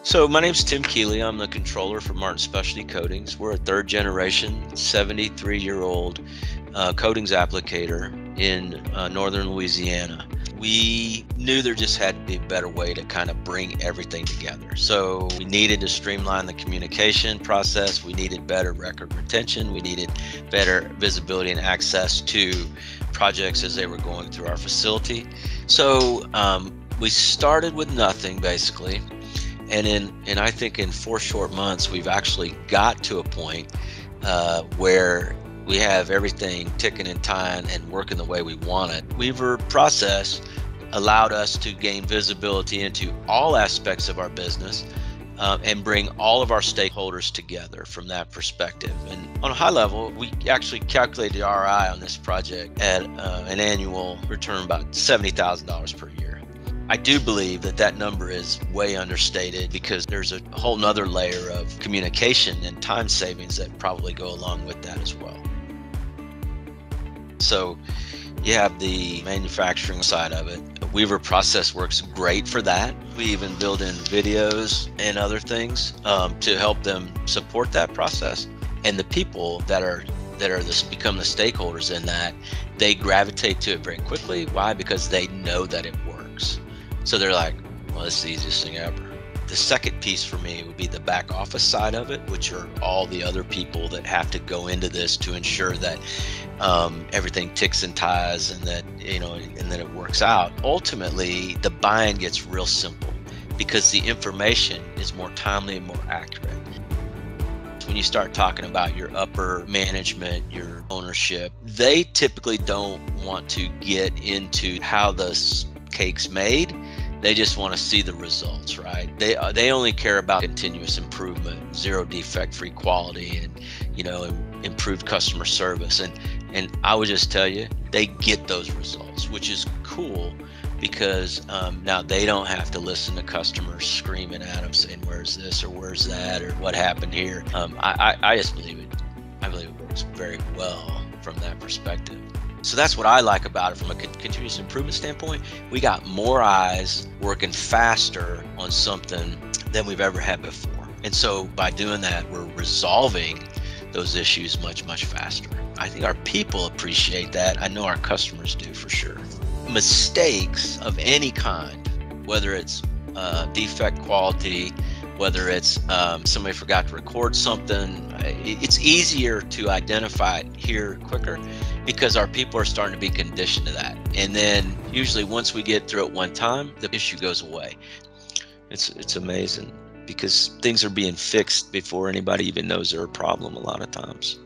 So my name's Tim Keeley. I'm the controller for Martin Specialty Coatings. We're a third generation, 73-year-old coatings applicator in Northern Louisiana. We knew there just had to be a better way to kind of bring everything together. So we needed to streamline the communication process. We needed better record retention. We needed better visibility and access to projects as they were going through our facility. So we started with nothing, basically. And I think in 4 short months, we've actually got to a point where we have everything ticking and tying and working the way we want it. Weever Process allowed us to gain visibility into all aspects of our business and bring all of our stakeholders together from that perspective. And on a high level, we actually calculated the ROI on this project at an annual return about $70,000 per year. I do believe that that number is way understated because there's a whole nother layer of communication and time savings that probably go along with that as well. So you have the manufacturing side of it. Weever Process works great for that. We even build in videos and other things to help them support that process. And the people that become the stakeholders in that, they gravitate to it very quickly. Why? Because they know that it works. So they're like, well, this is the easiest thing ever. The second piece for me would be the back office side of it, which are all the other people that have to go into this to ensure that everything ticks and ties and that, and then it works out. Ultimately, the buying gets real simple because the information is more timely and more accurate. When you start talking about your upper management, your ownership, they typically don't want to get into how the cake's made. They just want to see the results, right? They only care about continuous improvement, zero defect free quality, and improved customer service. And I would just tell you, they get those results, which is cool because now they don't have to listen to customers screaming at them saying, where's this or where's that or what happened here. I just believe it. I believe it works very well from that perspective. So that's what I like about it from a continuous improvement standpoint. We got more eyes working faster on something than we've ever had before. And so by doing that, we're resolving those issues much, much faster. I think our people appreciate that. I know our customers do for sure. Mistakes of any kind, whether it's defect quality, whether it's somebody forgot to record something, it's easier to identify it here quicker because our people are starting to be conditioned to that. And then usually once we get through it one time, the issue goes away. It's amazing because things are being fixed before anybody even knows they're a problem a lot of times.